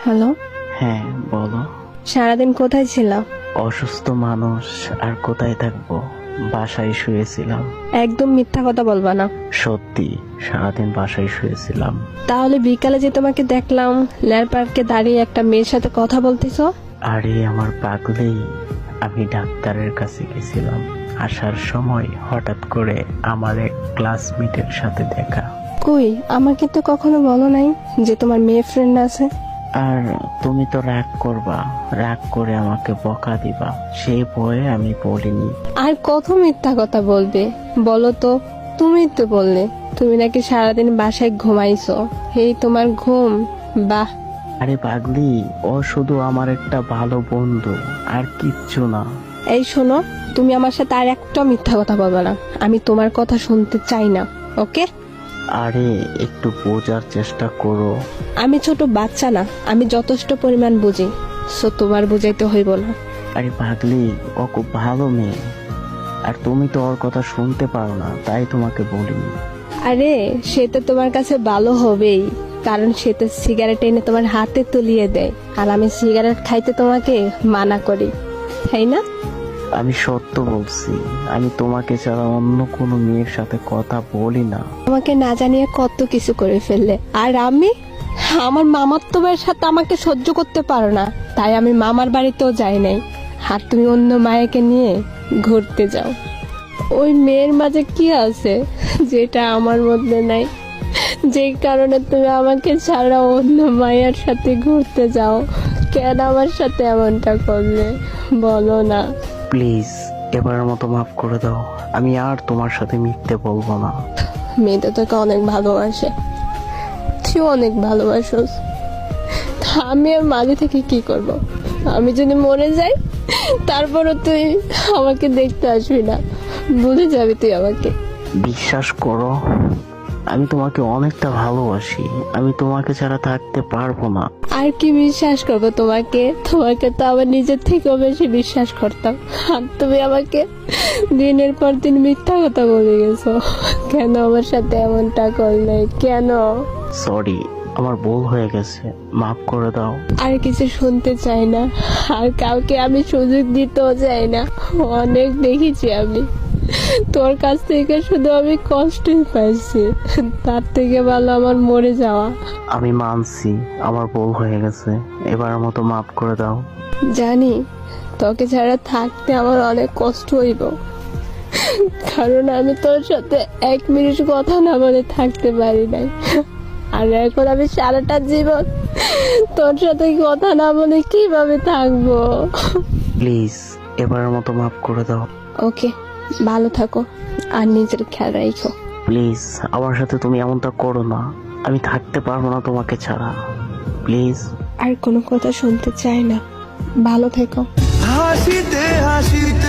Hello, হ্যাঁ বলো। সারাদিন কোথায় ছিলাম? অসুস্থ মানুষ আর কোথায় থাকবো, বাসায় শুয়েছিলাম। একদম মিথ্যা কথা বলবা না। সত্যি, সারাদিন বাসায় শুয়েছিলাম। তাহলে বিকালে যে তোমাকে দেখলাম লেয়ার পার্কে দাঁড়িয়ে একটা মেয়ের সাথে কথা বলতেছো। আরে আমার পাগলি, আমি ডাক্তারের কাছে গেছিলাম। আসার সময় হঠাৎ করে আমার এক ক্লাসমেটের সাথে দেখা। কই, আমাকে তো কখনো বলো নাই যে তোমার মেয়ে ফ্রেন্ড আছে। আর তুমি তো রাগ করবা, রাগ করে আমাকে বকা দিবা, সেই ভয়ে আমি বলিনি। আর কত মিথ্যা কথা বলবে বলো তো? তুমি তো বললে তুমি নাকি সারাদিন বাসায় ঘুমাইছো। এই তোমার ঘুম? বাহ। আরে পাগলি, ও শুধু আমার একটা ভালো বন্ধু, আর কিচ্ছু না। এই শোনো, তুমি আমার সাথে আর একটা মিথ্যা কথা বলবে না। আমি তোমার কথা শুনতে চাই না, ওকে? আরে একটু বোঝার চেষ্টা করো। আমি ছোট বাচ্চা না, আমি যথেষ্ট পরিমাণ বুঝি। সো তোমার বুঝাইতে হইব না। আরে পাগলি, ও খুব ভালো মেয়ে, আর তুমি তো ওর কথা শুনতে পারো না, তাই তোমাকে বলিনি। আরে সে তো তোমার কাছে ভালো হবেই, কারণ সে তো সিগারেট এনে তোমার হাতে তুলিয়ে দেয়, আর আমি সিগারেট খাইতে তোমাকে মানা করি, তাই না? আমি সত্য বলছি, আমি তোমাকে ছাড়া অন্য কোনো মেয়ের সাথে কথা বলি না। আমাকে না জানিয়ে কত কিছু করে ফেললে, আর আমি আমার মামার তো ভাইয়ের সাথে আমাকে সহ্য করতে পারো না, তাই আমি মামার বাড়িতেও যাই নাই। আর তুমি অন্য মায়াকে নিয়ে ঘুরতে যাও। ওই মেয়ের মাঝে কি আছে যেটা আমার মধ্যে নাই? যেই কারণে তুমি আমাকে ছাড়া অন্য মায়ের সাথে ঘুরতে যাও। কেন আমার সাথে এমনটা করলে বলো না? প্লিজ, এবারের মতো মাফ করে দাও। আমি আর তোমার সাথে মিথ্যে বলবো না। মেয়েটা তোকে অনেক ভালোবাসে, তুই অনেক ভালোবাসোস। তা আমি আর মাঝে থেকে কি করব? আমি যদি মরে যাই তারপরও তুই আমাকে দেখতে আসবি না, ভুলে যাবি তুই আমাকে। বিশ্বাস করো, আমি তোমাকে অনেকটা ভালোবাসি, আমি তোমাকে ছাড়া থাকতে পারবো না। আর কি বিশ্বাস করবো তোমাকে? তোমাকে তো আমার নিজের থেকেও বেশি বিশ্বাস করতাম, আর তুমি আমাকে দিনের পর দিন মিথ্যা কথা বলে গেছো। কেন আমার সাথে এমনটা করলে, কেন? সরি, আমার ভুল হয়ে গেছে, মাফ করে দাও। আর কিছু শুনতে চাই না, আর কাউকে আমি সুযোগ দিতেও চাই না। অনেক দেখেছি আমি তোর কাছ থেকে, শুধু আমি কষ্টই পাইছি। তার থেকে ভালো আমার মরে যাওয়া। আমি মানছি আমার ভুল হয়ে গেছে, এবারের মতো মাফ করে দাও। জানি তোকে ছাড়া থাকতে আমার অনেক কষ্ট হইব, কারণ আমি তোর সাথে এক মিনিট কথা না বলে থাকতে পারি নাই। আর এখন আমি সারাটা জীবন তোর সাথে কথা না বলে কিভাবে থাকবো? প্লিজ, এবারের মতো মাফ করে দাও। ওকে, ভালো থাকো আর নিজের খেয়াল রাখো। প্লিজ, আমার সাথে তুমি এমনটা করো না, আমি থাকতে পারবো না তোমাকে ছাড়া। প্লিজ। আর কোনো কথা শুনতে চাই না, ভালো থেকো। হাসিতে হাসিতে